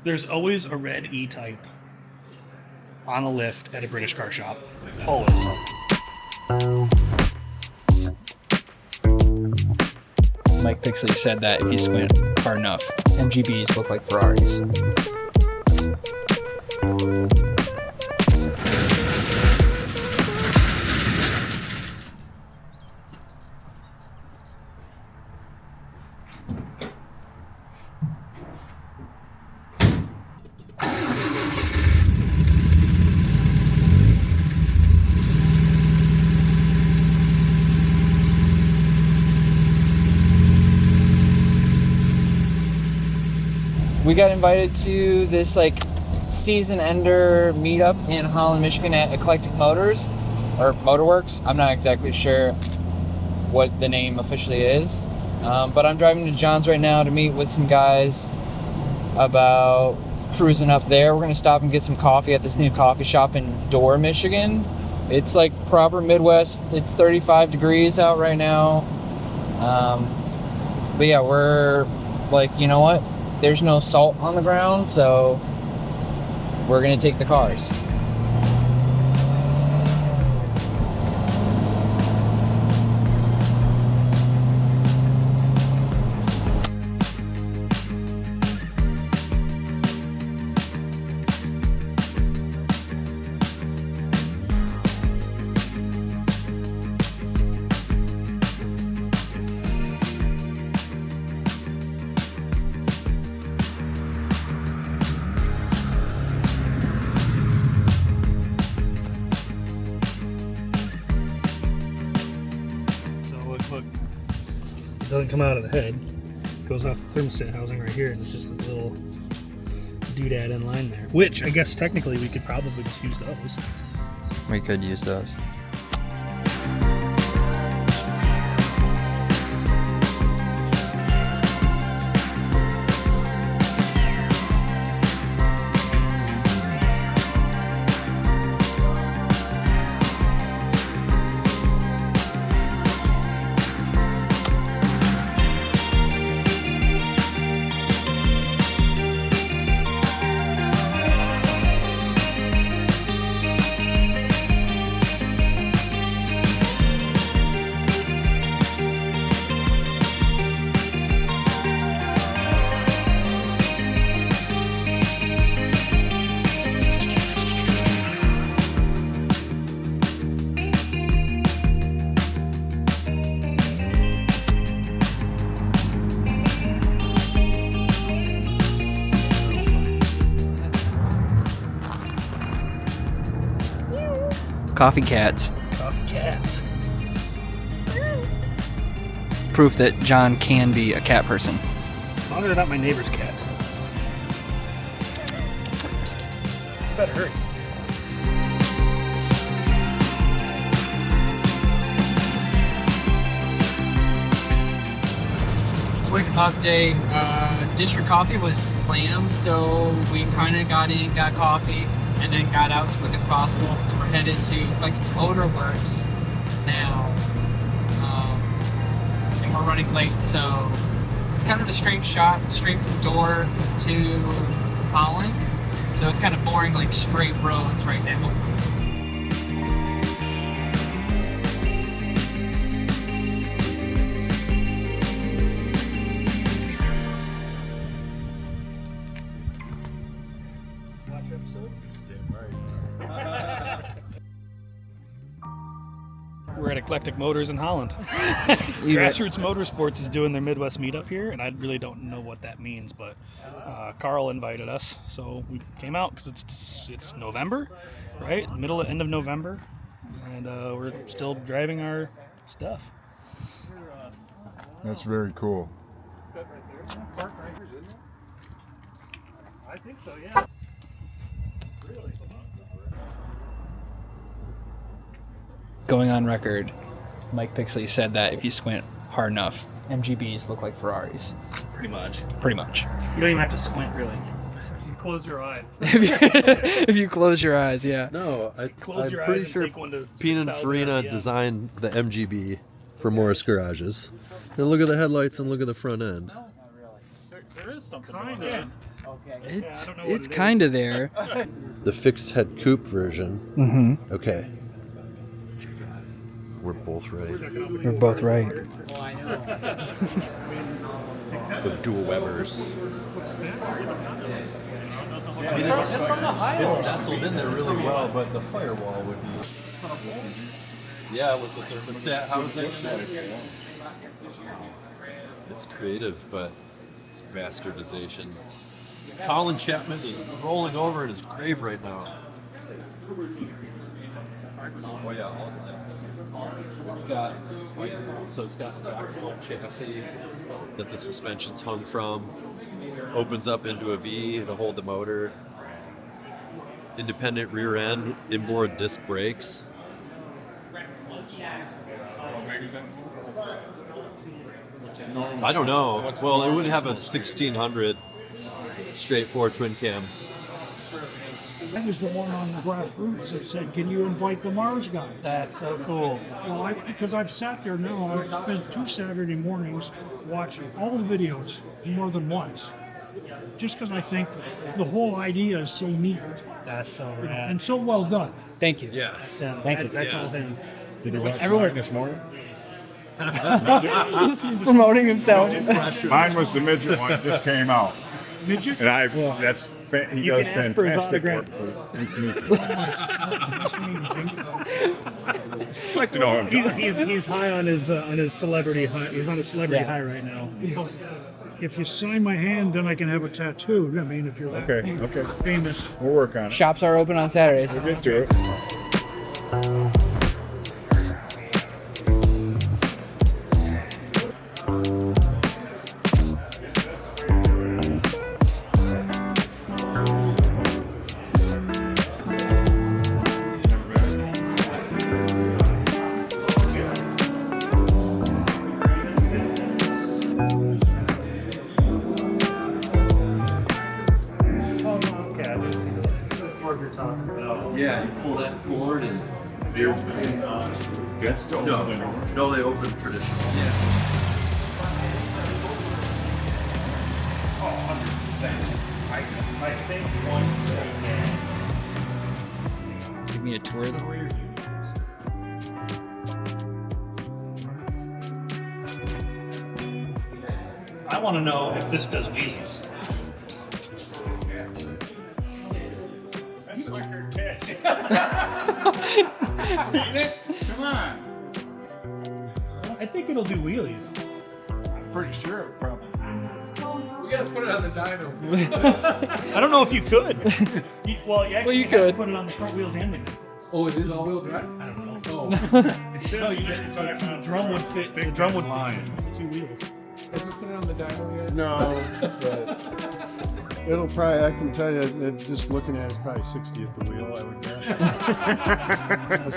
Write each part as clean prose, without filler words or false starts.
There's always a red E-Type on a lift at a British car shop. Always. Mike Pixley said that if you squint hard enough, MGBs look like Ferraris. We got invited to this season ender meetup in Holland, Michigan at Eclectic Motors or Motorworks. I'm not exactly sure what the name officially is, but I'm driving to John's right now to meet with some guys about cruising up there. We're gonna stop and get some coffee at this new coffee shop in Dorr, Michigan. It's like proper Midwest. It's 35 degrees out right now. But yeah, we're like, you know what? There's no salt on the ground, so we're gonna take the cars. Look, it doesn't come out of the head. It goes off the thermostat housing right here, and it's just a little doodad in line there. Which, I guess technically we could probably just use those. We could use those. Coffee cats. Coffee cats. Proof that John can be a cat person. As long as they're not my neighbor's cats. Better hurry. Quick update, District Coffee was slammed, so we kind of got in, got coffee, and then got out as quick as possible. And we're headed to Eclectic Motorworks now, and we're running late, so it's kind of a straight shot, straight from Dorr to Holland, so it's kind of boring, like straight roads right now. We're at Eclectic Motors in Holland. Grassroots Motorsports is doing their Midwest meetup here, and I really don't know what that means, but Carl invited us, so we came out because it's November, right? End of November, and we're still driving our stuff. That's very cool. I think so, yeah. Going on record, Mike Pixley said that if you squint hard enough, MGBs look like Ferraris. Pretty much. Pretty much. You don't even have to squint, really. If you close your eyes. If you close your eyes, yeah. No, I'm Close your pretty eyes sure and take one to Pina and 6,000 Farina RPM. designed the MGB for Morris garages. And look at the headlights and look at the front end. There is something Kind going of. on. It's I don't know what it's it is. kind of there. The fixed head coupe version. Mm-hmm. Okay. We're both right. We're both right. With dual Webers. It's nestled in there really well, but the firewall would be. Yeah, with the thermostat. How is that? It's creative, but it's bastardization. Colin Chapman is rolling over in his grave right now. Oh yeah, all of that. It's got it's got the backbone chassis that the suspension's hung from. Opens up into a V to hold the motor. Independent rear end, inboard disc brakes. I don't know. Well, it would have a 1600 straight four twin cam. That was the one on the Grassroots that said, "Can you invite the Mars guy?" That's so cool. Well, because I've sat there now, I've spent 2 Saturday mornings watching all the videos more than once. Just because I think the whole idea is so neat That's so rad. and so well done. Thank you. Yes. Yeah, Thank you. That's all him. Did you watch Everyone- mine this morning? He's promoting himself. Mine was the midget one. It just came out. Midget? And he You does can ask for his fantastic autograph. work. Nice to meet you. Nice to meet you, Jim. I'd like to know him. He's high on his celebrity high. He's on a celebrity high right now. If you sign my hand, then I can have a tattoo. I mean, if you're that Okay. famous. We'll work on it. Shops are open on Saturdays. We'll get to it. Okay, I just see the cord you're talking about. Yeah, you pull that cord and That's still no, they open traditional. I think once Give me a tour of the rear. I want to know if this does wheelies. That's like her catch. Come on. I think it'll do wheelies. I'm pretty sure it probably. We gotta put it on the dyno. I don't know if you could. You you have could. to put it on the front wheels and the Oh, it is all-wheel drive? I don't know. Oh, No, the drum would fit. The drum would line. fit 2 wheels. have you put it on the dyno yet? No, but it'll probably, I can tell you, that just looking at it, it's probably 60 at the wheel, I would guess. The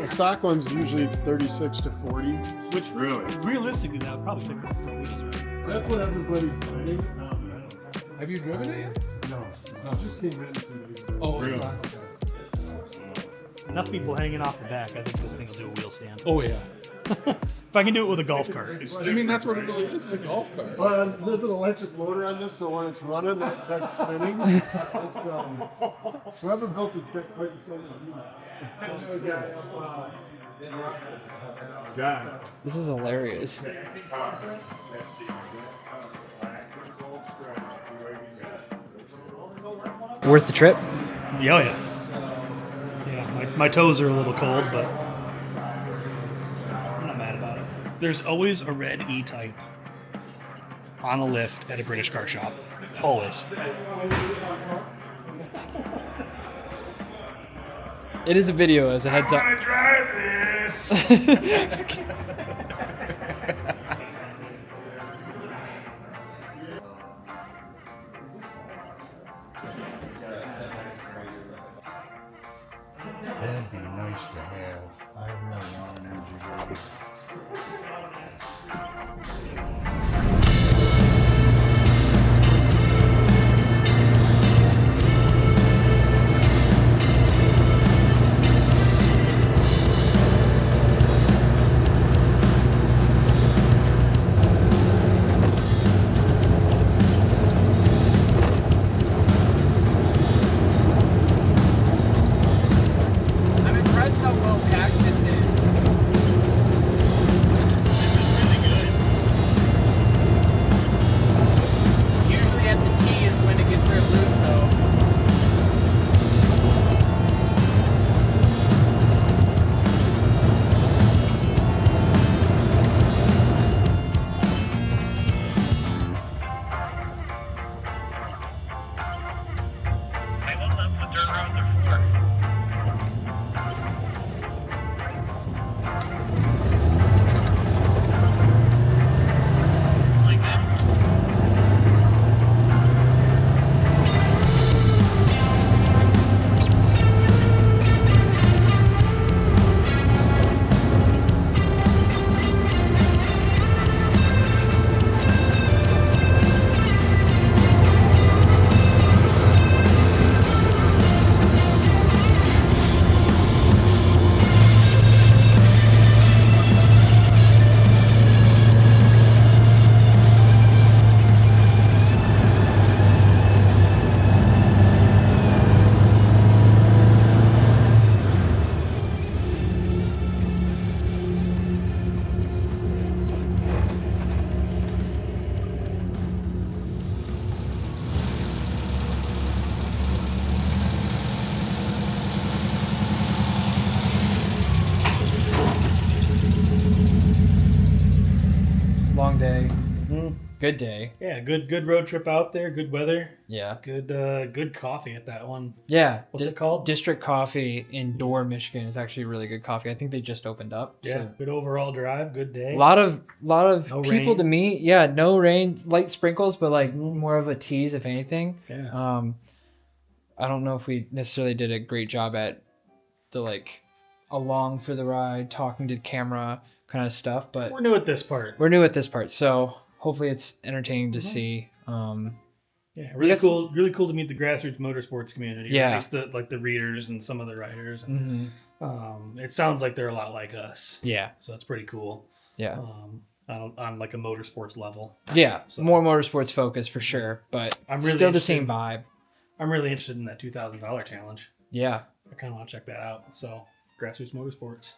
stock one's usually 36 to 40. Which Really? realistically, that would probably take up 4 wheels, right? That's what everybody, Have you driven it yet? no, just came in. Oh, Really? it's not. Enough people hanging off the back. I think this thing will do a wheel stand. Oh, yeah. If I can do it with a golf cart. I mean, that's what it really is, a golf cart. Well, there's an electric motor on this, so when it's running, that's spinning. It's, whoever built it's got quite a sense of humor. God. This is hilarious. Worth the trip? Yeah, oh yeah. Yeah, my toes are a little cold, but I'm not mad about it. There's always a red E-Type on a lift at a British car shop. Always. It is a video as a heads up. Drive this. That'd be nice to have. I really want an MGB. Good day. Yeah, good road trip out there. Good weather. Yeah. Good coffee at that one. Yeah. What's it called? District Coffee in Dorr, Michigan is actually really good coffee. I think they just opened up. Yeah. So. Good overall drive. Good day. A lot of No people rain. to meet. Yeah, no rain, light sprinkles, but like more of a tease if anything. Yeah. I don't know if we necessarily did a great job at the like along for the ride, talking to the camera kind of stuff, but We're new at this part. we're new at this part, so hopefully it's entertaining to see. Yeah, really Yes. cool. Really cool to meet the Grassroots Motorsports community. Yeah. Or at least the readers and some of the writers. And, Mhm. it sounds like they're a lot like us. Yeah, So that's pretty cool. yeah, On like a motorsports level. yeah. So- More motorsports focused for sure, but I'm really still the interested- same vibe. I'm really interested in that $2,000 challenge. Yeah, I kind of want to check that out. So Grassroots Motorsports.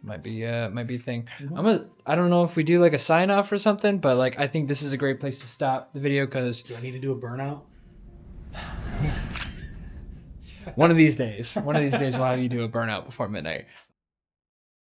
might be a thing. I don't know if we do like a sign off or something, but like I think this is a great place to stop the video because Do I need to do a burnout? one of these days we'll have you do a burnout before midnight.